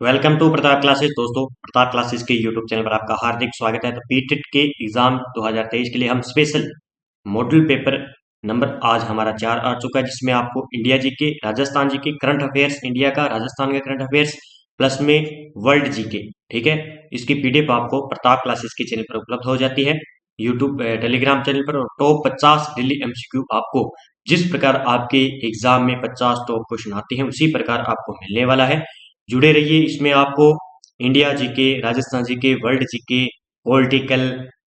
Welcome to Pratap classes. दोस्तों, Pratap classes के YouTube channel पर आपका हार्दिक स्वागत है। तो बीटेट के एग्जाम 2023 के लिए हम स्पेशल मॉडल पेपर नंबर आज हमारा 4 आ चुका है, जिसमें आपको इंडिया जी के, राजस्थान जी के करंट अफेयर्स, इंडिया का राजस्थान का करंट अफेयर्स प्लस में वर्ल्ड जी के, ठीक है। इसकी पीडीएफ आपको प्रताप क्लासेस के चैनल पर उपलब्ध हो जाती है, यूट्यूब टेलीग्राम चैनल पर। और टॉप 50 डेली एमसीक्यू आपको जिस प्रकार आपके एग्जाम में 50 टॉप क्वेश्चन आते हैं उसी प्रकार आपको मिलने वाला है। जुड़े रहिए। इसमें आपको India GK, Rajasthan GK, world GK, political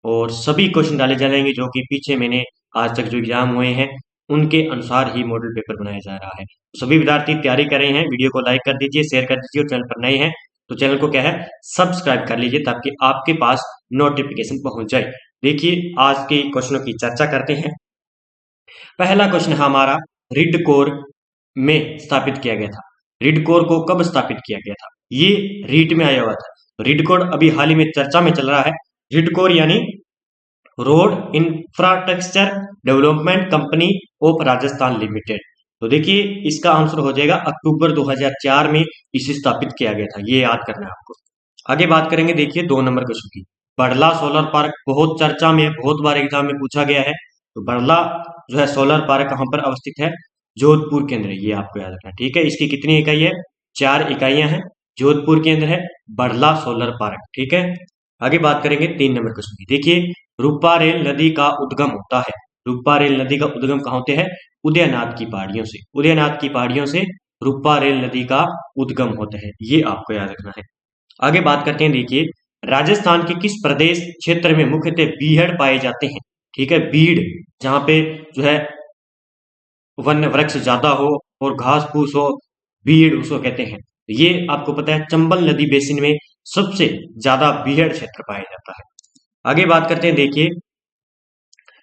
और सभी क्वेश्चन डाले जाएंगे जो कि पीछे मैंने आज तक जो एग्जाम हुए हैं उनके अनुसार ही मॉडल पेपर बनाया जा रहा है। सभी विद्यार्थी तैयारी कर रहे हैं। वीडियो को लाइक कर दीजिए, शेयर कर दीजिए और चैनल पर नए हैं तो चैनल को क्या है, सब्सक्राइब कर लीजिए ताकि आपके पास नोटिफिकेशन पहुंच जाए। देखिए, आज के क्वेश्चनों की चर्चा करते हैं। पहला क्वेश्चन है हमारा, रिड कोर में स्थापित किया गया था। रिड कोर को कब स्थापित किया गया था? ये रीट में आया हुआ था। तो रिड कोर अभी हाल ही में चर्चा में चल रहा है। रिड कोर यानी road infrastructure development company of Rajasthan limited. तो देखिए, इसका आंसर हो जाएगा अक्टूबर 2004 में इसे स्थापित किया गया था। ये याद करना है आपको। आगे बात करेंगे, देखिए 2 नंबर क्वेश्चन की। बड़ला सोलर पार्क बहुत चर्चा में, बहुत बार एग्जाम में पूछा गया है। तो बड़ला जो है सोलर पार्क कहाँ पर अवस्थित है? जोधपुर के अंदर है। ये आपको याद रखना है, ठीक है। इसकी कितनी इकाई है? 4 इकाइयां हैं। जोधपुर के अंदर है बड़ला सोलर पार्क, ठीक है। आगे बात करेंगे 3 नंबर क्वेश्चन की। देखिए, रूपा रेल नदी का उद्गम होता है। रूपा रेल नदी का उद्गम कहाँ होते हैं? उदयनाथ की पहाड़ियों से। उदयनाथ की पहाड़ियों से रूपा रेल नदी का उद्गम होता है। ये आपको याद रखना है। आगे बात करते हैं, देखिए राजस्थान के किस प्रदेश क्षेत्र में मुख्यतः बीहड़ पाए जाते हैं? ठीक है, बीड़, जहां पे जो है वन वृक्ष ज्यादा हो और घास फूस हो, बीड़ उसको कहते हैं। ये आपको पता है, चंबल नदी बेसिन में सबसे ज्यादा बीहड़ क्षेत्र पाया जाता है। आगे बात करते हैं, देखिए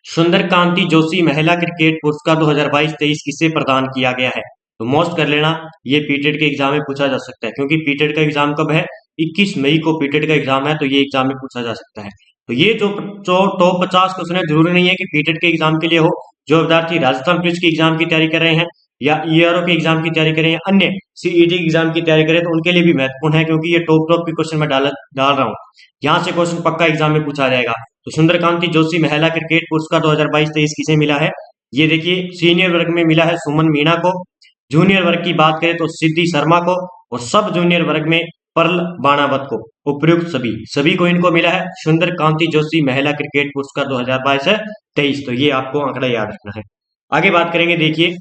सुंदरकांति जोशी महिला क्रिकेट पुरस्कार 2022-23 किसे प्रदान किया गया है? तो मोस्ट कर लेना, ये पीटेड के एग्जाम में पूछा जा सकता है, क्योंकि पीटेड का एग्जाम कब है? 21 मई को पीटेड का एग्जाम है, तो ये एग्जाम में पूछा जा सकता है। तो ये जो टॉप 50 क्वेश्चन है, जरूरी नहीं है कि पीटेड के एग्जाम के लिए हो। जो विद्यार्थी राजस्थान पुलिस के एग्जाम की तैयारी कर रहे हैं या ईआरओ के एग्जाम की तैयारी कर रहे हैं, अन्य सीईटी एग्जाम की तैयारी करें, तो उनके लिए भी महत्वपूर्ण है, क्योंकि ये टॉप के क्वेश्चन में डाल रहा हूँ। यहाँ से क्वेश्चन पक्का एग्जाम में पूछा जाएगा। तो सुंदरकांति जोशी महिला क्रिकेट पुरस्कार 2022-23 किसे मिला है? ये देखिए, सीनियर वर्ग में मिला है सुमन मीणा को। जूनियर वर्ग की बात करें तो सिद्धि शर्मा को। और सब जूनियर वर्ग में परल बाणावत को। उपयुक्त सभी सभी को इनको मिला है सुंदरकांति जोशी महिला क्रिकेट पुरस्कार 2022-23। तो ये आपको आंकड़ा याद रखना है। आगे बात करेंगे, देखिए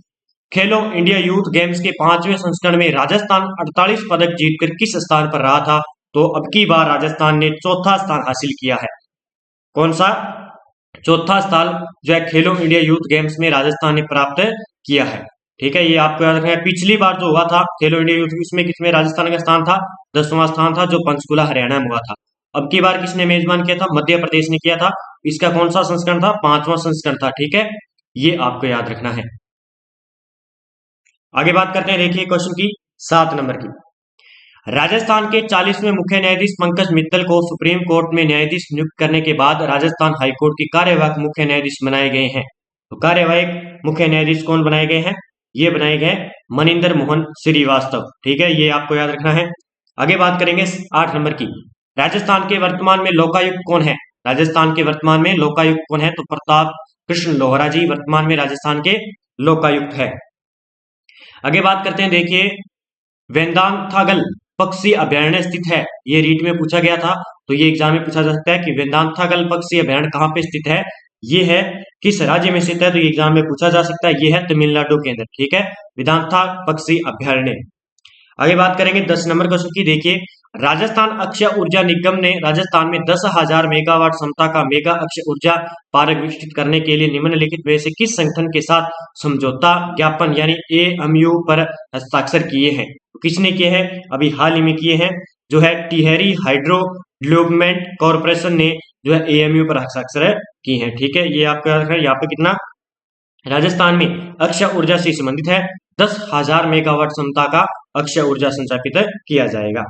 खेलो इंडिया यूथ गेम्स के 5वें संस्करण में राजस्थान 48 पदक जीतकर किस स्थान पर रहा था? तो अब की बार राजस्थान ने चौथा स्थान हासिल किया है। कौन सा? चौथा स्थान जो है खेलो इंडिया यूथ गेम्स में राजस्थान ने प्राप्त किया है, ठीक है। ये आपको याद रखना है। पिछली बार जो हुआ था खेलो इंडिया यूथ, इसमें किसमें राजस्थान का स्थान था? 10वां स्थान था, जो पंचकुला हरियाणा में हुआ था। अब की बार किसने मेजबान किया था? मध्य प्रदेश ने किया था। इसका कौन सा संस्करण था? 5वां संस्करण था, ठीक है। ये आपको याद रखना है। आगे बात करते हैं, देखिए क्वेश्चन की 7 नंबर की। राजस्थान के 40वें मुख्य न्यायाधीश पंकज मित्तल को सुप्रीम कोर्ट में न्यायाधीश नियुक्त करने के बाद राजस्थान हाईकोर्ट के कार्यवाहक मुख्य न्यायाधीश बनाए गए हैं। तो कार्यवाहक मुख्य न्यायाधीश कौन बनाए गए हैं? ये बनाए गए मनिंदर मोहन श्रीवास्तव, ठीक है। ये आपको याद रखना है। आगे बात करेंगे 8 नंबर की। राजस्थान के वर्तमान में लोकायुक्त कौन है? राजस्थान के वर्तमान में लोकायुक्त कौन है? तो प्रताप कृष्ण लोहरा जी वर्तमान में राजस्थान के लोकायुक्त है। आगे बात करते हैं, देखिए वेदांतागल पक्षी अभ्यारण्य स्थित है। ये रीट में पूछा गया था, तो ये एग्जाम में पूछा जा सकता है कि वेदांतागल पक्षी अभ्यारण्य कहाँ पे स्थित है, ये है किस राज्य में स्थित है? तो ये एग्जाम में पूछा जा सकता है। ये है तमिलनाडु के अंदर, ठीक है, वेदांता पक्षी अभ्यारण्य। आगे बात करेंगे 10 नंबर क्वेश्चन की। देखिए राजस्थान अक्षय ऊर्जा निगम ने राजस्थान में 10,000 मेगावाट क्षमता का मेगा अक्षय ऊर्जा पार्क विकसित करने के लिए निम्नलिखित में से किस संगठन के साथ समझौता ज्ञापन यानी एएमयू पर हस्ताक्षर किए हैं? तो किसने किए हैं? अभी हाल ही में किए हैं, जो है टिहरी हाइड्रो डेवलपमेंट कॉर्पोरेशन ने जो है एएमयू पर हस्ताक्षर किए हैं, ठीक है। ये आपको याद रखना है। यहाँ पे कितना राजस्थान में अक्षय ऊर्जा से संबंधित है? 10,000 मेगावाट क्षमता का अक्षय ऊर्जा संचालित किया जाएगा।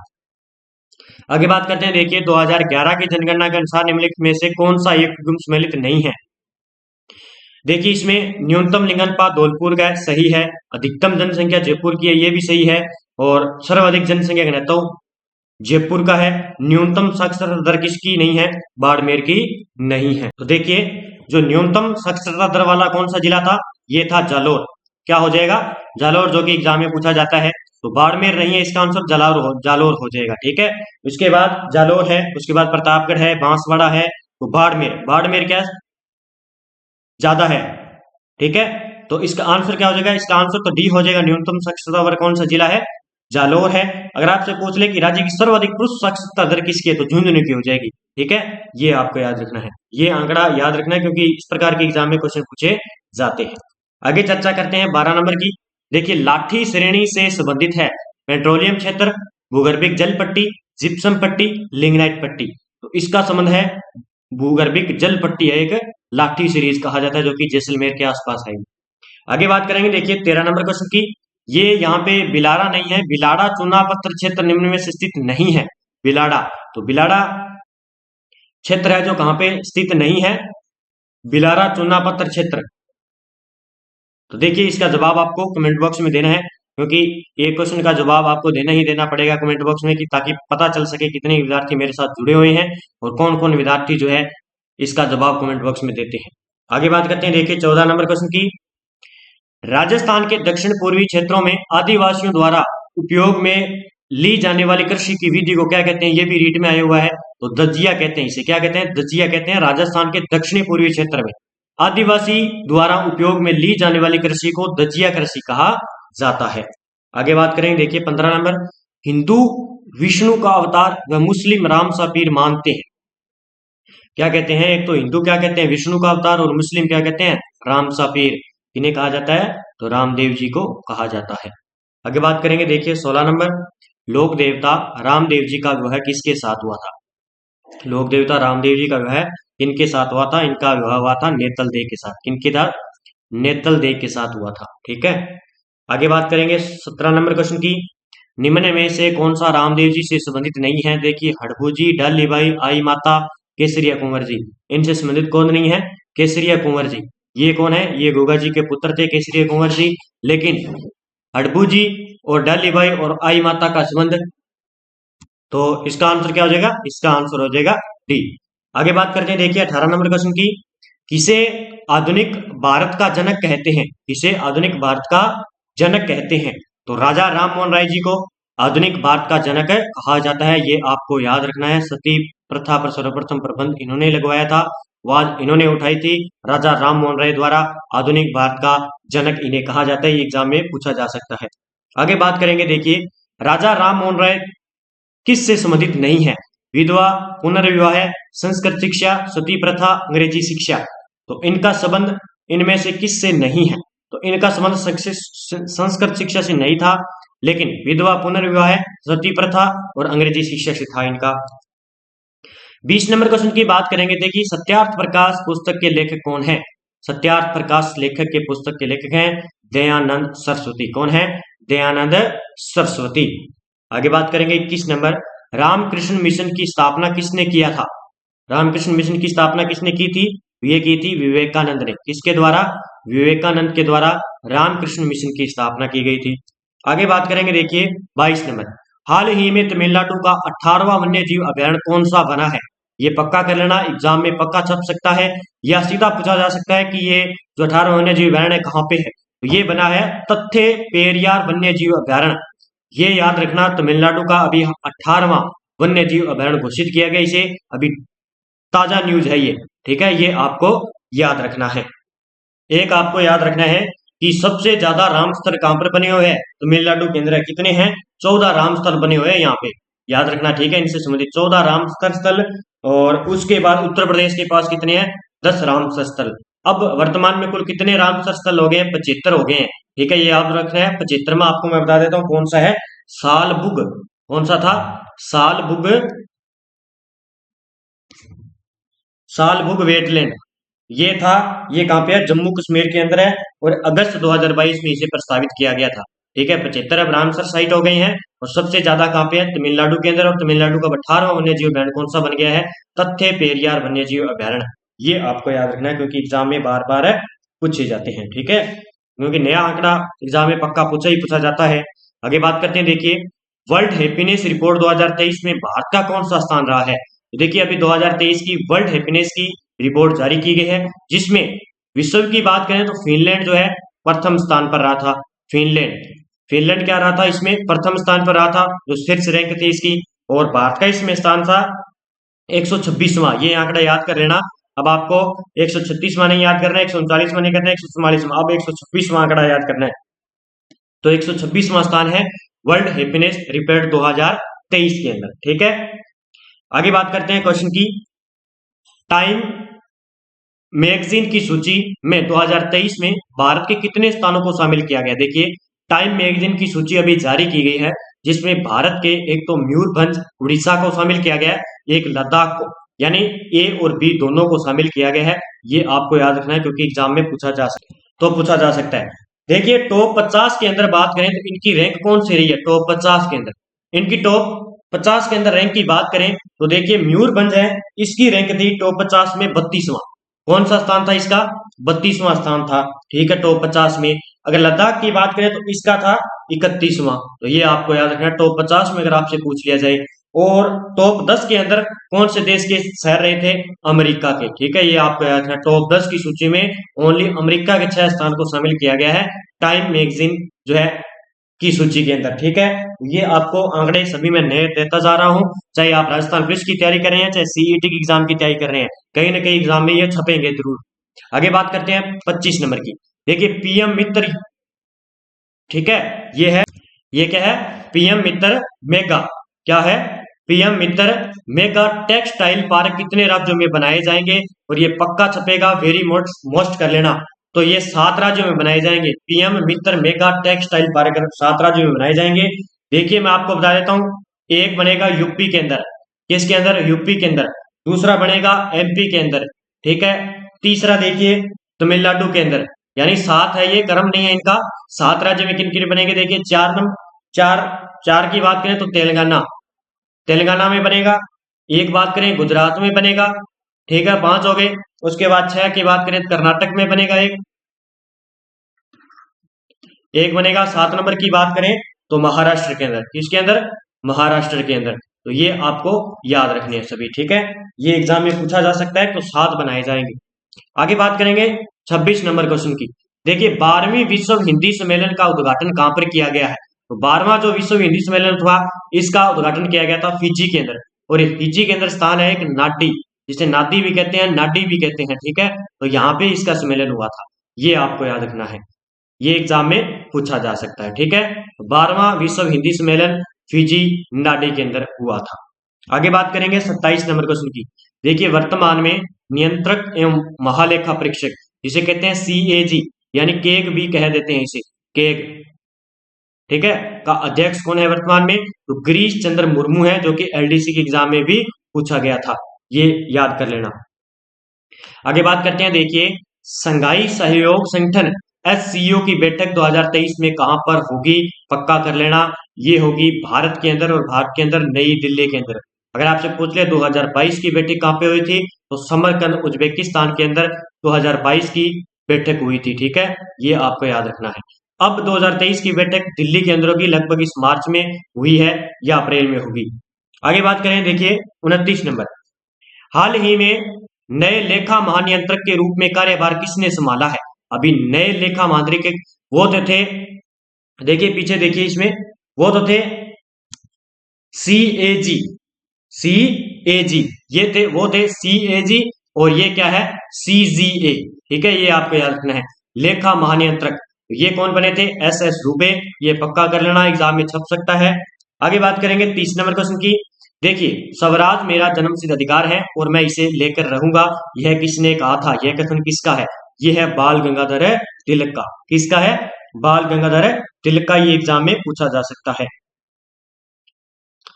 आगे बात करते हैं, देखिए 2011 की जनगणना के अनुसार निम्नलिखित में से कौन सा एक युग्म सम्मिलित नहीं है? देखिए इसमें न्यूनतम लिंगानुपात धौलपुर का सही है, अधिकतम जनसंख्या जयपुर की है, ये भी सही है, और सर्वाधिक जनसंख्या घनत्व जयपुर का है। न्यूनतम साक्षरता दर किसकी नहीं है? बाड़मेर की नहीं है। तो देखिए, जो न्यूनतम साक्षरता दर वाला कौन सा जिला था? ये था जालोर। क्या हो जाएगा? जालोर, जो कि एग्जाम में पूछा जाता है। तो बाड़मेर नहीं है इसका आंसर, जालोर हो जाएगा। ठीक है, उसके बाद जालोर है, उसके बाद प्रतापगढ़ है, बांसवाड़ा है। तो बाड़मेर, बाड़मेर क्या ज्यादा है? ठीक है, तो इसका आंसर क्या हो जाएगा? इसका आंसर तो डी हो जाएगा। न्यूनतम साक्षरता दर कौन सा जिला है? जालोर है। अगर आपसे पूछ ले कि राज्य की सर्वाधिक पुरुष साक्षरता दर किसकी है, तो झुंझुनू की हो जाएगी। ठीक है, ये आपको याद रखना है, ये आंकड़ा याद रखना है, क्योंकि इस प्रकार के एग्जाम में क्वेश्चन पूछे जाते हैं। आगे चर्चा करते हैं 12 नंबर की। देखिए, लाठी श्रेणी से संबंधित है पेट्रोलियम क्षेत्र, भूगर्भिक जल पट्टी, जिप्सम पट्टी, लिग्नाइट पट्टी। तो इसका संबंध है भूगर्भिक जल पट्टी है, एक लाठी सीरीज कहा जाता है, जो कि जैसलमेर के आसपास है। आगे बात करेंगे, देखिए 13 नंबर क्वेश्चन की। ये यहाँ पे बिलाड़ा नहीं है, बिलाड़ा चुनाव पत्र क्षेत्र निम्न में से स्थित नहीं है। बिलाड़ा, तो बिलाड़ा क्षेत्र है जो कहां पे स्थित नहीं है? बिलाड़ा चुनाव पत्र क्षेत्र। तो देखिए, इसका जवाब आपको कमेंट बॉक्स में देना है, क्योंकि एक क्वेश्चन का जवाब आपको देना ही देना पड़ेगा कमेंट बॉक्स में, कि ताकि पता चल सके कितने विद्यार्थी मेरे साथ जुड़े हुए हैं और कौन कौन विद्यार्थी जो है इसका जवाब कमेंट बॉक्स में देते हैं। आगे बात करते हैं, देखिए 14 नंबर क्वेश्चन की। राजस्थान के दक्षिण पूर्वी क्षेत्रों में आदिवासियों द्वारा उपयोग में ली जाने वाली कृषि की विधि को क्या कहते हैं? ये भी रीट में आया हुआ है। तो दजिया कहते हैं इसे। क्या कहते हैं? दजिया कहते हैं। राजस्थान के दक्षिणी पूर्वी क्षेत्र में आदिवासी द्वारा उपयोग में ली जाने वाली कृषि को दजिया कृषि कहा जाता है। आगे बात करेंगे, देखिए 15 नंबर। हिंदू विष्णु का अवतार व मुस्लिम राम सा पीर मानते हैं। क्या कहते हैं? एक तो हिंदू क्या कहते हैं? विष्णु का अवतार, और मुस्लिम क्या कहते हैं? राम सा पीर। इन्हें कहा जाता है? तो रामदेव जी को कहा जाता है। आगे बात करेंगे, देखिए 16 नंबर। लोक देवता रामदेव जी का विवाह किसके साथ हुआ था? लोक देवता रामदेव जी का विवाह किनके साथ हुआ था? इनका विवाह हुआ था नेतल देव के साथ। किनके साथ? नेतल देव के साथ हुआ था। ठीक है, आगे बात करेंगे 17 नंबर क्वेश्चन की। निम्न में से कौन सा रामदेव जी से संबंधित नहीं है? देखिए, हड़बू जी, डली बाई, आई माता, केसरिया कुंवर जी। इनसे संबंधित कौन नहीं है? केसरिया कुंवर जी। ये कौन है? ये गोगा जी के पुत्र थे, केसरिया कुंवर जी। लेकिन हड़बू जी और डाली बाई और आई माता का संबंध, तो इसका आंसर क्या हो जाएगा? इसका आंसर हो जाएगा डी। आगे बात करते हैं, देखिए 18 नंबर क्वेश्चन की। किसे आधुनिक भारत का जनक कहते हैं? किसे आधुनिक भारत का जनक कहते हैं? तो राजा राम मोहन राय जी को आधुनिक भारत का जनक कहा जाता है। ये आपको याद रखना है। सती प्रथा पर सर्वप्रथम प्रतिबंध इन्होंने लगवाया था, आवाज इन्होंने उठाई थी। राजा राम मोहन राय द्वारा आधुनिक भारत का जनक इन्हें कहा जाता है। ये एग्जाम में पूछा जा सकता है। आगे बात करेंगे, देखिए राजा राम मोहन राय किस से संबंधित नहीं है? विधवा, पुनर्विवाह, संस्कृत शिक्षा, सती प्रथा, अंग्रेजी शिक्षा। तो इनका संबंध इनमें से किस से नहीं है? तो इनका संबंध संस्कृत शिक्षा से नहीं था, लेकिन विधवा, पुनर्विवाह, सती प्रथा और अंग्रेजी शिक्षा से था इनका। 20 नंबर क्वेश्चन की बात करेंगे, देखिए सत्यार्थ प्रकाश पुस्तक के लेखक कौन है? सत्यार्थ प्रकाश लेखक के पुस्तक के लेखक हैं दयानंद सरस्वती। कौन है? दयानंद सरस्वती। आगे बात करेंगे 21 नंबर। रामकृष्ण मिशन की स्थापना किसने किया था? रामकृष्ण मिशन की स्थापना किसने की थी? ये की थी विवेकानंद ने। किसके द्वारा? विवेकानंद के द्वारा रामकृष्ण मिशन की स्थापना की गई थी। आगे बात करेंगे, देखिए 22 नंबर। हाल ही में तमिलनाडु का 18वां वन्य जीव अभ्यारण्य कौन सा बना है? ये पक्का कर लेना, एग्जाम में पक्का छप सकता है, या सीधा पूछा जा सकता है कि ये जो 18वां वन्य जीव अभ्यारण्य कहाँ पे है? तो ये बना है तथ्य पेरियार वन्य जीव अभ्यारण्य। ये याद रखना, तमिलनाडु का अभी 18वां वन्य जीव अभ्यारण्य घोषित किया गया। इसे अभी ताजा न्यूज है ये। ठीक है, ये आपको याद रखना है। एक आपको याद रखना है कि सबसे ज्यादा रामस्थल कहां पर बने हुए हैं? तमिलनाडु के अंदर। कितने हैं? 14 रामस्थल बने हुए हैं यहाँ पे, याद रखना। ठीक है, इनसे संबंधित 14 रामस्थल स्थल, और उसके बाद उत्तर प्रदेश के पास कितने हैं? 10 रामसर स्थल। अब वर्तमान में कुल कितने रामसर स्थल हो गए हैं? 75 हो गए हैं। ठीक है, ये याद रखना है। 75 में आपको मैं बता देता हूँ कौन सा है। सालबुग। कौन सा था? सालबुग, सालबुग वेटलैंड ये था। ये कहां पे है? जम्मू कश्मीर के अंदर है, और अगस्त 2022 में इसे प्रस्तावित किया गया था। ठीक है, 75 अब रामसर साइट हो गई हैं, और सबसे ज्यादा कहां पे है? तमिलनाडु के अंदर। और तमिलनाडु का 18वां वन्य जीव अभ्यारण्य कौन सा बन गया है? तथ्य पेरियार वन्य जीव अभ्यारण्य। ये आपको याद रखना है, क्योंकि एग्जाम में बार बार पूछे जाते हैं। ठीक है, क्योंकि नया आंकड़ा एग्जाम में पक्का पूछा ही पूछा जाता है। आगे बात करते हैं, देखिए वर्ल्ड हैप्पीनेस रिपोर्ट 2023 में भारत का कौन सा स्थान रहा है? तो देखिए अभी 2023 की वर्ल्ड हैप्पीनेस की रिपोर्ट जारी की गई है, जिसमें विश्व की बात करें तो फिनलैंड जो है प्रथम स्थान पर रहा था। फिनलैंड क्या रहा था? इसमें प्रथम स्थान पर रहा था, जो शीर्ष रैंक थी इसकी। और भारत का इसमें स्थान था 126वां। ये आंकड़ा याद कर लेना। अब आपको 136वां नहीं याद करना है, 139वां नहीं करना है, 144वां, अब 126वां आंकड़ा याद करना है। तो 126वां स्थान है वर्ल्ड हैप्पीनेस रिपोर्ट 2023 के अंदर। ठीक है, आगे बात करते हैं क्वेश्चन की। टाइम मैगजीन की सूची में 2023 में भारत के कितने स्थानों को शामिल किया गया? देखिए टाइम मैगजीन की सूची अभी जारी की गई है, जिसमें भारत के एक तो मयूरभंज उड़ीसा को शामिल किया गया है, एक लद्दाख को, यानी ए और बी दोनों को शामिल किया गया है। ये आपको याद रखना है क्योंकि एग्जाम में पूछा जा सकता है। देखिए टॉप 50 के अंदर बात करें तो इनकी रैंक कौन सी रही है? टॉप 50 के अंदर इनकी टॉप 50 के अंदर रैंक की बात करें तो देखिए मयूरभंज है, इसकी रैंक थी टॉप 50 में 32वां। कौन सा स्थान था इसका? 32वां स्थान था। ठीक है, टॉप 50 में। अगर लद्दाख की बात करें तो इसका था 31वां। तो ये आपको याद रखना है टॉप 50 में अगर आपसे पूछ लिया जाए। और टॉप 10 के अंदर कौन से देश के शहर रहे थे? अमेरिका के। ठीक है, ये आपको याद रखना। टॉप 10 की सूची में ओनली अमेरिका के 6 स्थान को शामिल किया गया है टाइम मैगजीन जो है की सूची के अंदर। ठीक है, ये आपको आंकड़े सभी में नए देता जा रहा हूं, चाहे आप राजस्थान पुलिस की तैयारी कर रहे हैं, चाहे सीईटी की एग्जाम की तैयारी कर रहे हैं, कहीं ना कहीं एग्जाम में ये छपेंगे जरूर। आगे बात करते हैं 25 नंबर की। देखिए पीएम मित्र, ठीक है, ये क्या है? पीएम मित्र मेगा। क्या है? पीएम मित्र मेगा टेक्सटाइल पार्क कितने राज्यों में बनाए जाएंगे? और ये पक्का छपेगा, वेरी मोस्ट कर लेना। तो ये 7 राज्यों में बनाए जाएंगे। पीएम मित्र मेगा टेक्सटाइल पार्क 7 राज्यों में बनाए जाएंगे। देखिए मैं आपको बता देता हूं, एक बनेगा यूपी के अंदर। किसके अंदर? यूपी के अंदर। दूसरा बनेगा एमपी के अंदर। ठीक है, तीसरा देखिए तमिलनाडु के अंदर। यानी 7 है, ये क्रम नहीं है इनका। 7 राज्य में किन किन बनेंगे? देखिए चार चार की बात करें तो तेलंगाना में बनेगा। एक बात करें गुजरात में बनेगा। ठीक है, 5 हो गए। उसके बाद 6 की बात करें कर्नाटक में बनेगा एक बनेगा। 7 नंबर की बात करें तो महाराष्ट्र के अंदर। किसके अंदर? महाराष्ट्र के अंदर। तो ये आपको याद रखने हैं सभी। ठीक है, ये एग्जाम में पूछा जा सकता है, तो 7 बनाए जाएंगे। आगे बात करेंगे 26 नंबर क्वेश्चन की। देखिए 12वीं विश्व हिंदी सम्मेलन का उद्घाटन कहां पर किया गया है? तो 12वां जो विश्व हिंदी सम्मेलन था, इसका उद्घाटन किया गया था फिजी के अंदर। और ये फिजी के अंदर स्थान है एक नाडी, जिसे नादी भी कहते हैं, नाडी भी कहते हैं। ठीक है, तो यहाँ पे इसका सम्मेलन हुआ था। ये आपको याद रखना है, ये एग्जाम में पूछा जा सकता है। ठीक है, 12वां विश्व हिंदी सम्मेलन फिजी नाडी के अंदर हुआ था। आगे बात करेंगे 27 नंबर क्वेश्चन की। देखिए वर्तमान में नियंत्रक एवं महालेखा परीक्षक, जिसे कहते हैं सीएजी, यानी केग भी कह देते हैं इसे, केग, ठीक है, का अध्यक्ष कौन है वर्तमान में? तो गिरीश चंद्र मुर्मू है, जो कि एलडीसी के एग्जाम में भी पूछा गया था। ये याद कर लेना। आगे बात करते हैं, देखिए संघाई सहयोग संगठन एससीओ की बैठक 2023 में कहां पर होगी? पक्का कर लेना, ये होगी भारत के अंदर, और भारत के अंदर नई दिल्ली के अंदर। अगर आपसे पूछ ले 2022 की बैठक कहां पे हुई थी, तो समरकंद उज्बेकिस्तान के अंदर 2022 की बैठक हुई थी। ठीक है, ये आपको याद रखना है। अब 2023 की बैठक दिल्ली के अंदर होगी, लगभग इस मार्च में हुई है या अप्रैल में होगी। आगे बात करें, देखिए 29 नंबर। हाल ही में नए लेखा महानियंत्रक के रूप में कार्यभार किसने संभाला है? अभी नए लेखा महानियंत्रक वो तो थे, देखिए पीछे देखिए इसमें, वो तो थे सीएजी, ये थे, वो थे सीएजी, और ये क्या है? सीजीए। ठीक है, ये आपको याद रखना है, लेखा महानियंत्रक। ये कौन बने थे? एसएस रूबे। ये पक्का कर लेना, एग्जाम में छप सकता है। आगे बात करेंगे 30 नंबर क्वेश्चन की। देखिए स्वराज मेरा जन्मसिद्ध अधिकार है और मैं इसे लेकर रहूंगा, यह किसने कहा था? यह कथन किसका है? यह है बाल गंगाधर तिलक का। किसका है? बाल गंगाधर तिलक का। ये एग्जाम में पूछा जा सकता है।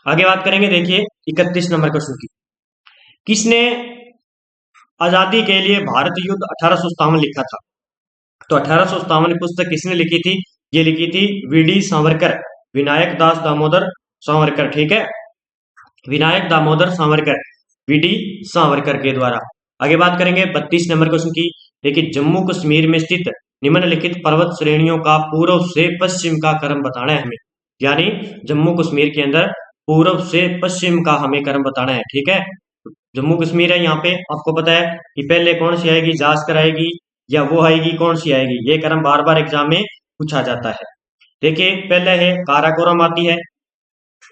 आगे बात करेंगे, देखिए 31 नंबर क्वेश्चन की। किसने आजादी के लिए भारत युद्ध 1857 लिखा था? तो 1857 पुस्तक किसने लिखी थी? ये लिखी थी वीडी सावरकर, विनायक दास दामोदर सावरकर। ठीक है, विनायक दामोदर सावरकर, वीडी सावरकर के द्वारा। आगे बात करेंगे 32 नंबर क्वेश्चन की। देखिए जम्मू कश्मीर में स्थित निम्नलिखित पर्वत श्रेणियों का पूर्व से पश्चिम का क्रम बताना है हमें। यानी जम्मू कश्मीर के अंदर पूर्व से पश्चिम का हमें क्रम बताना है। ठीक है, जम्मू कश्मीर है, यहाँ पे आपको पता है कि पहले कौन सी आएगी, जास्कर आएगी या वो आएगी, कौन सी आएगी, ये क्रम बार बार एग्जाम में पूछा जाता है। देखिए पहले है काराकोरम आती है,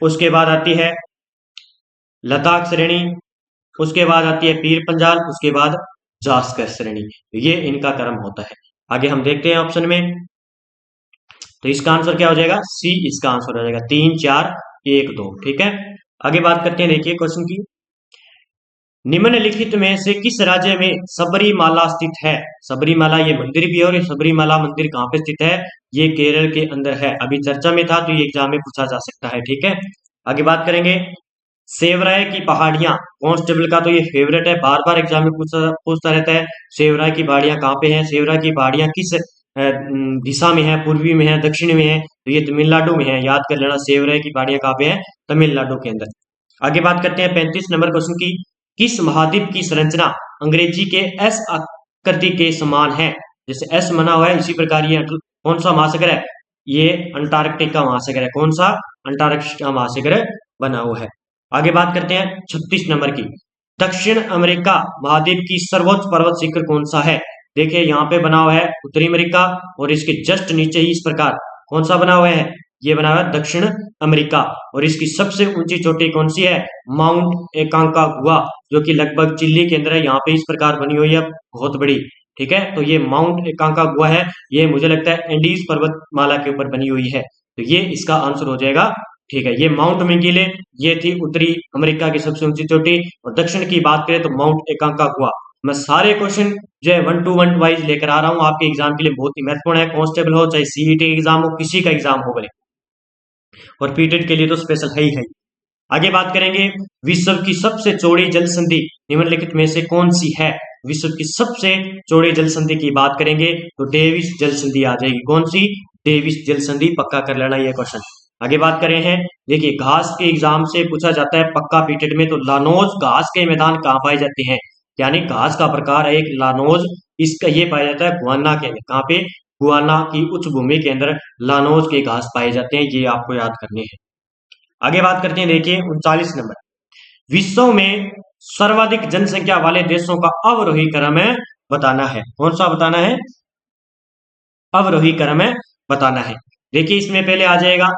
उसके बाद आती है लद्दाख श्रेणी, उसके बाद आती है पीर पंजाल, उसके बाद जास्कर श्रेणी। ये इनका क्रम होता है। आगे हम देखते हैं ऑप्शन में, तो इसका आंसर क्या हो जाएगा, सी इसका आंसर हो जाएगा, 3 4 1 2। ठीक है, आगे बात करते हैं, देखिए क्वेश्चन की, निम्नलिखित में से किस राज्य में सबरीमाला स्थित है। सबरीमाला ये मंदिर भी है, और ये सबरीमाला मंदिर कहाँ पे स्थित है, ये केरल के अंदर है। अभी चर्चा में था तो ये एग्जाम में पूछा जा सकता है। ठीक है, आगे बात करेंगे, सेवराय की पहाड़ियां, कांस्टेबल का तो ये फेवरेट है, बार बार एग्जाम में पूछता रहता है। सेवराय की पहाड़ियां कहाँ पे हैं, सेवराय की पहाड़ियां किस दिशा में है, पूर्वी में है, दक्षिण में है, तो ये तमिलनाडु में है, याद कर लेना। सेवराय की पहाड़ियां कहाँ पे है, तमिलनाडु के अंदर। आगे बात करते हैं 35 नंबर क्वेश्चन की, किस महाद्वीप की संरचना अंग्रेजी के एस आकृति के समान है। जैसे एस बना हुआ है, इसी प्रकार ये कौन सा महासागर है, ये अंटार्कटिका महासागर है। कौन सा, अंटार्कटिका महासागर बना हुआ है। आगे बात करते हैं 36 नंबर की, दक्षिण अमेरिका महाद्वीप की सर्वोच्च पर्वत शिखर कौन सा है। देखिए यहाँ पे बना हुआ है उत्तरी अमेरिका, और इसके जस्ट नीचे ही इस प्रकार कौन सा बना हुआ है, ये बना हुआ है दक्षिण अमेरिका। और इसकी सबसे ऊंची चोटी कौन सी है, माउंट एकांकागुआ, जो कि लगभग चिल्ली के अंदर है। यहाँ पे इस प्रकार बनी हुई है, बहुत बड़ी। ठीक है, तो ये माउंट एकांकागुआ है, ये मुझे लगता है एंडीज पर्वतमाला के ऊपर बनी हुई है, तो ये इसका आंसर हो जाएगा। ठीक है, ये माउंट मैकिंले, ये थी उत्तरी अमेरिका की सबसे ऊंची चोटी। और दक्षिण की बात करें तो माउंट एकांकागुआ। मैं सारे क्वेश्चन जो है 1 to 1 वाइज लेकर आ रहा हूँ, आपके एग्जाम के लिए बहुत ही महत्वपूर्ण है। कांस्टेबल हो चाहे सीईटी एग्जाम हो, किसी का एग्जाम हो बोले, और पीटेट के लिए तो स्पेशल है ही है। आगे बात करेंगे, विश्व की सबसे चौड़ी जल संधि निम्नलिखित में से कौन सी है। विश्व की सबसे चौड़ी जल संधि की बात करेंगे तो डेविस जल संधि आ जाएगी। कौन सी, डेविस जल संधि, पक्का कर लेना ये क्वेश्चन। आगे बात करें हैं, देखिए घास के एग्जाम से पूछा जाता है पक्का पीटेड में, तो लानोज घास के मैदान कहाँ पाए जाते हैं, यानी घास का प्रकार है एक लानोज, इसका ये पाया जाता है गुआना के अंदर। कहाँ पे, गुआना की उच्च भूमि के अंदर लानोज के घास पाए जाते हैं, ये आपको याद करने हैं। आगे बात करते हैं, देखिए 39 नंबर, विश्व में सर्वाधिक जनसंख्या वाले देशों का अवरोही क्रम है बताना है। कौन सा बताना है, अवरोही क्रम है बताना है। देखिए इसमें पहले आ जाएगा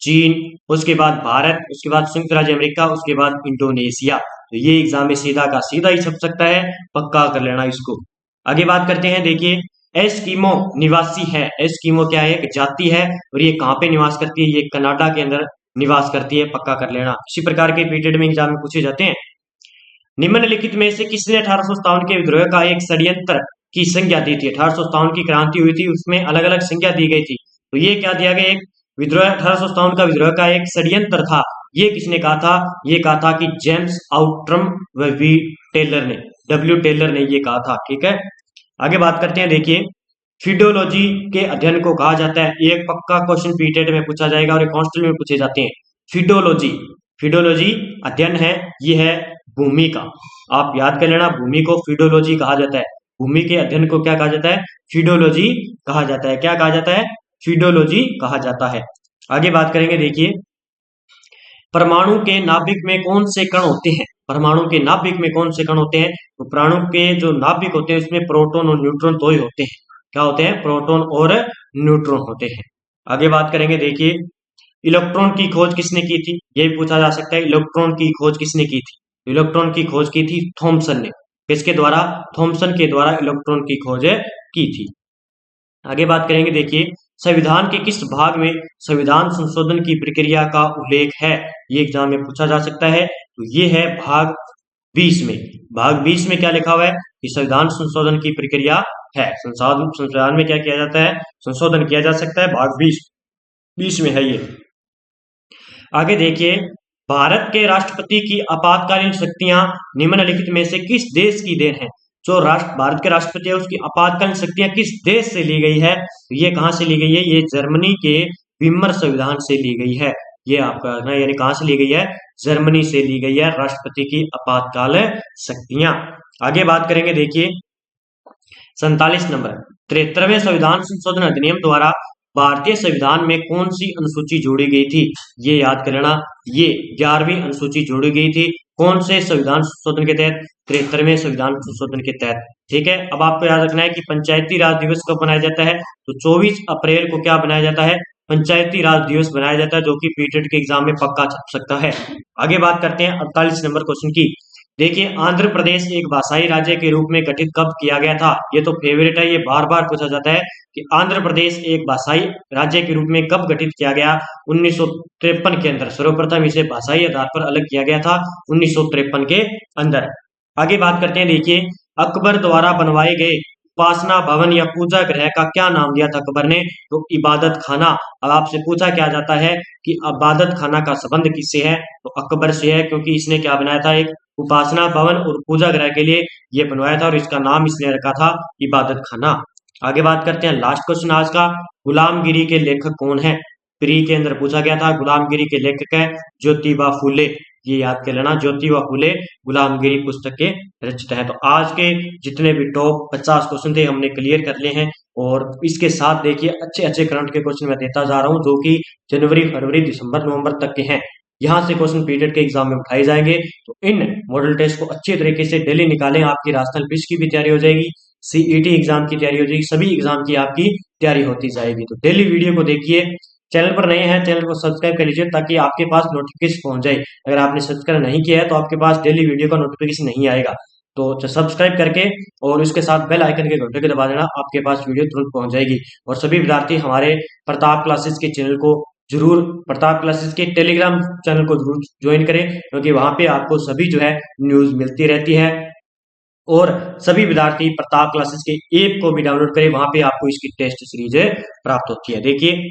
चीन, उसके बाद भारत, उसके बाद संयुक्त राज्य अमेरिका, उसके बाद इंडोनेशिया। तो ये एग्जाम में सीधा का सीधा ही छप सकता है, पक्का कर लेना इसको। आगे बात करते हैं, देखिए एस्किमो निवासी है। एस्किमो क्या है, एक जाति है, और ये कहाँ पे निवास करती है, ये कनाडा के अंदर निवास करती है, पक्का कर लेना। इसी प्रकार के पीरियड में एग्जाम में पूछे जाते हैं। निम्नलिखित में से किसने 1857 के विद्रोह का एक षड्यंत्र की संज्ञा दी थी। 1857 की क्रांति हुई थी, उसमें अलग अलग संज्ञा दी गई थी, तो ये क्या दिया गया, एक विद्रोह 1857 का विद्रोह का एक षड्यंत्र था। ये किसने कहा था, ये कहा था कि जेम्स आउट्रम व वी टेलर ने, डब्ल्यू टेलर ने ये कहा था। ठीक है, आगे बात करते हैं, देखिए फिडोलॉजी के अध्ययन को कहा जाता है, एक पक्का क्वेश्चन पीटेट में पूछा जाएगा और एक कांस्टेबल में पूछे जाते हैं। फिडोलॉजी, फिडोलॉजी अध्ययन है, ये है भूमि का, आप याद कर लेना, भूमि को फिडोलॉजी कहा जाता है। भूमि के अध्ययन को क्या कहा जाता है, फिडोलॉजी कहा जाता है। क्या कहा जाता है, फिडोलॉजी कहा जाता है। आगे बात करेंगे, देखिए परमाणु के नाभिक में कौन से कण होते हैं। परमाणु के नाभिक में कौन से कण होते हैं, तो प्राणु के जो नाभिक होते हैं उसमें प्रोटॉन और न्यूट्रॉन दो ही होते हैं। क्या होते हैं, प्रोटॉन और न्यूट्रॉन होते हैं। आगे बात करेंगे, देखिए इलेक्ट्रॉन की खोज किसने की थी, ये भी पूछा जा सकता है, इलेक्ट्रॉन की खोज किसने की थी। इलेक्ट्रॉन की खोज की थी थॉमसन ने। किसके द्वारा, थॉमसन के द्वारा इलेक्ट्रॉन की खोज की थी। आगे बात करेंगे, देखिए संविधान के किस भाग में संविधान संशोधन की प्रक्रिया का उल्लेख है, ये एग्जाम में पूछा जा सकता है। तो ये है भाग 20 में। भाग 20 में क्या लिखा हुआ है कि संविधान संशोधन की प्रक्रिया है। संविधान में क्या किया जाता है, संशोधन किया जा सकता है, भाग 20 में है ये। आगे देखिए भारत के राष्ट्रपति की आपातकालीन शक्तियां निम्नलिखित में से किस देश की देन है। जो भारत के राष्ट्रपति है उसकी आपातकालीन शक्तियां किस देश से ली गई है, तो ये कहां से ली गई है, ये जर्मनी के विमर संविधान से ली गई है। ये आपका यानी कहां से ली गई है, जर्मनी से ली गई है राष्ट्रपति की आपातकाल शक्तियां। आगे बात करेंगे, देखिए 47 नंबर 73वें संविधान संशोधन अधिनियम द्वारा भारतीय संविधान में कौन सी अनुसूची जोड़ी गई थी, ये याद कर लेना। ये 11वीं अनुसूची जोड़ी गई थी। कौन से संविधान संशोधन के तहत? 73वें संविधान संशोधन के तहत। ठीक है, अब आपको याद रखना है कि पंचायती राज दिवस कब मनाया जाता है, तो 24 अप्रैल को क्या बनाया जाता है, पंचायती राज दिवस बनाया जाता है, जो कि पीटेट के एग्जाम में पक्का छप सकता है। आगे बात करते हैं 48 नंबर क्वेश्चन की। देखिए, आंध्र प्रदेश एक भाषाई राज्य के रूप में गठित कब किया गया था? ये तो फेवरेट है, ये बार बार पूछा जाता है कि आंध्र प्रदेश एक भाषाई राज्य के रूप में कब गठित किया गया? 1953 के अंदर। सर्वप्रथम इसे भाषाई आधार पर अलग किया गया था 1953 के अंदर। आगे बात करते हैं। देखिए, अकबर द्वारा बनवाए गए उपासना भवन या पूजा गृह का क्या नाम दिया था अकबर ने? तो इबादत खाना। अब आपसे पूछा क्या जाता है कि इबादत खाना का संबंध किससे है? तो अकबर से है, क्योंकि इसने क्या बनाया था, एक उपासना भवन और पूजा गृह के लिए ये बनवाया था, और इसका नाम इसने रखा था इबादत खाना। आगे बात करते हैं, लास्ट क्वेश्चन आज का, गुलामगिरी के लेखक कौन है? प्री के अंदर पूछा गया था। गुलामगिरी के लेखक है ज्योतिबा फूले। ये याद कर लेना, ज्योतिबा फूले गुलामगिरी पुस्तक के रचयिता है। तो आज के जितने भी टॉप 50 क्वेश्चन थे हमने क्लियर कर लिए हैं, और इसके साथ देखिए अच्छे अच्छे करंट के क्वेश्चन मैं देता जा रहा हूं, जो कि जनवरी, फरवरी, दिसंबर, नवंबर तक के हैं। यहाँ से क्वेश्चन पीटेट के एग्जाम में उठाए जाएंगे। तो इन मॉडल टेस्ट को अच्छे तरीके से डेली निकालें, आपकी राजस्थान पुलिस की भी तैयारी हो जाएगी, सीईटी एग्जाम की तैयारी हो जाएगी, सभी एग्जाम की आपकी तैयारी होती जाएगी। तो डेली वीडियो को देखिए। चैनल पर नए हैं, चैनल को सब्सक्राइब कर लीजिए, ताकि आपके पास नोटिफिकेशन पहुंच जाए। अगर आपने सब्सक्राइब नहीं किया है तो आपके पास डेली वीडियो का नोटिफिकेशन नहीं आएगा। तो सब्सक्राइब करके और उसके साथ बेल आइकन के घंटे को दबा देना, आपके पास वीडियो तुरंत पहुंच जाएगी। और सभी विद्यार्थी हमारे प्रताप क्लासेस के चैनल को जरूर, प्रताप क्लासेस के टेलीग्राम चैनल को जरूर ज्वाइन करें, क्योंकि वहां पे आपको सभी जो है न्यूज मिलती रहती है। और सभी विद्यार्थी प्रताप क्लासेस के ऐप को भी डाउनलोड करें, वहां पे आपको इसकी टेस्ट सीरीज प्राप्त होती है। देखिए,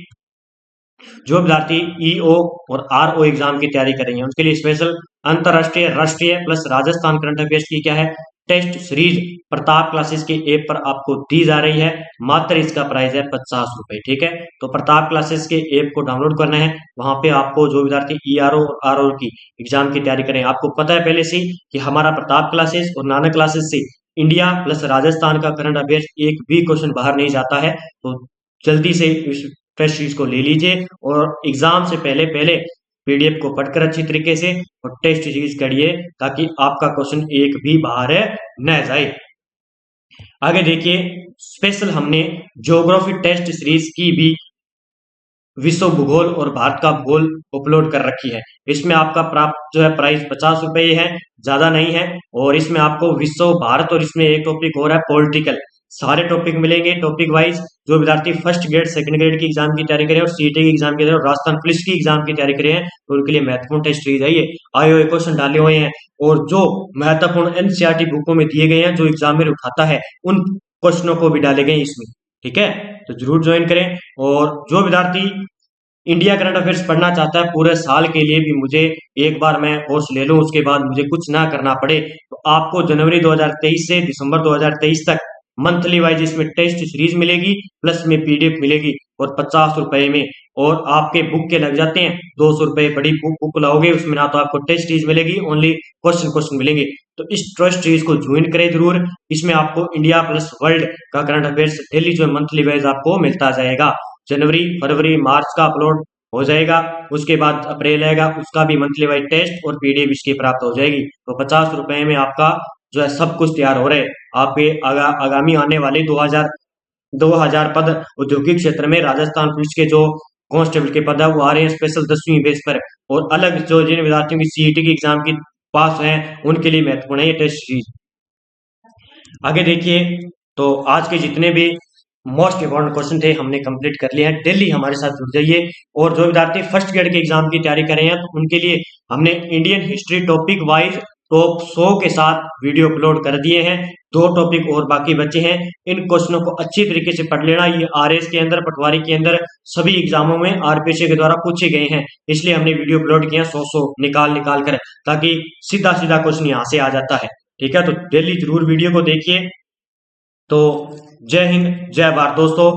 जो विद्यार्थी ईओ और आरओ एग्जाम की तैयारी कर रही हैं, उनके लिए स्पेशल अंतरराष्ट्रीय, राष्ट्रीय प्लस राजस्थान करंट अफेयर्स की क्या है, टेस्ट सीरीज प्रताप क्लासेस के ऐप पर आपको दी जा रही है। मात्र इसका प्राइस है 50 रुपए। ठीक है, तो प्रताप क्लासेस के ऐप को डाउनलोड करना है। वहां पे आपको जो विद्यार्थी ईआरओ और आरओ की एग्जाम की तैयारी करें, आपको पता है पहले से कि हमारा प्रताप क्लासेस और नानक क्लासेस से इंडिया प्लस राजस्थान का करंट अफेयर्स एक भी क्वेश्चन बाहर नहीं जाता है। तो जल्दी से इस टेस्ट सीरीज को ले लीजिए, और एग्जाम से पहले पहले पीडीएफ को पढ़कर अच्छी तरीके से और टेस्ट सीरीज करिए, ताकि आपका क्वेश्चन एक भी बाहर न जाए। आगे देखिए, स्पेशल हमने ज्योग्राफी टेस्ट सीरीज की भी विश्व भूगोल और भारत का भूगोल अपलोड कर रखी है। इसमें आपका प्राप्त जो है प्राइस 50 रुपए है, ज्यादा नहीं है। और इसमें आपको विश्व, भारत और इसमें एक टॉपिक और है पॉलिटिकल, सारे टॉपिक मिलेंगे टॉपिक वाइज। जो विद्यार्थी फर्स्ट ग्रेड, सेकंड ग्रेड की एग्जाम की तैयारी करें और सीईटी की एग्जाम की तैयारी और राजस्थान पुलिस की एग्जाम की तैयारी करें, तो उनके लिए महत्वपूर्ण टेस्ट सीरीज है। ये आए हुए क्वेश्चन डाले हुए हैं, और जो महत्वपूर्ण एनसीईआरटी बुकों में दिए गए हैं, जो एग्जाम में उठाता है, उन क्वेश्चनों को भी डाले गए इसमें। ठीक है, तो जरूर ज्वाइन करें। और जो विद्यार्थी इंडिया करंट अफेयर्स पढ़ना चाहता है पूरे साल के लिए भी, मुझे एक बार मैं कोर्स ले लूं, उसके बाद मुझे कुछ ना करना पड़े, तो आपको जनवरी 2023 से दिसंबर 2023 तक मंथली वाइज इसमें टेस्ट सीरीज मिलेगी, प्लस में पीडीएफ मिलेगी, और 50 रुपए में। और आपके बुक के लग जाते हैं 200 रुपए। बड़ी बुक लाओगे, उसमें ना तो आपको टेस्ट सीरीज मिलेगी, ओनली क्वेश्चन मिलेंगे। तो इस टेस्ट सीरीज को ज्वाइन करें जरूर। इसमें आपको इंडिया प्लस वर्ल्ड का करंट अफेयर्स डेली जो मंथली वाइज आपको मिलता जाएगा। जनवरी, फरवरी, मार्च का अपलोड हो जाएगा, उसके बाद अप्रैल आएगा, उसका भी मंथली वाइज टेस्ट और पीडीएफ इसकी प्राप्त हो जाएगी। तो 50 रुपए में आपका जो है सब कुछ तैयार हो रहे हैं। आपके आगामी आने वाले 2000 पद औद्योगिक क्षेत्र में राजस्थान पुलिस के जो कांस्टेबल के पद है वो आ रहे हैं स्पेशल 10वीं बेस पर। और अलग जो जिन विद्यार्थियों की सीईटी की एग्जाम की पास हैं, उनके लिए महत्वपूर्ण है ये टेस्ट सीरीज। आगे देखिए, तो आज के जितने भी मोस्ट इंपॉर्टेंट क्वेश्चन थे हमने कंप्लीट कर लिए हैं। डेली हमारे साथ जुड़ जाइए। और जो विद्यार्थी फर्स्ट ग्रेड के एग्जाम की तैयारी कर रहे हैं, तो उनके लिए हमने Indian history topic wise top 100 के साथ वीडियो अपलोड कर दिए हैं। 2 टॉपिक और बाकी बचे हैं। इन क्वेश्चनों को अच्छी तरीके से पढ़ लेना। ये आरएस के अंदर, पटवारी के अंदर सभी एग्जामों में आरपीएससी के द्वारा पूछे गए हैं, इसलिए हमने वीडियो अपलोड किया 100 निकाल कर, ताकि सीधा सीधा क्वेश्चन यहाँ से आ जाता है। ठीक है, तो डेली जरूर वीडियो को देखिए। तो जय हिंद, जय भारत दोस्तों।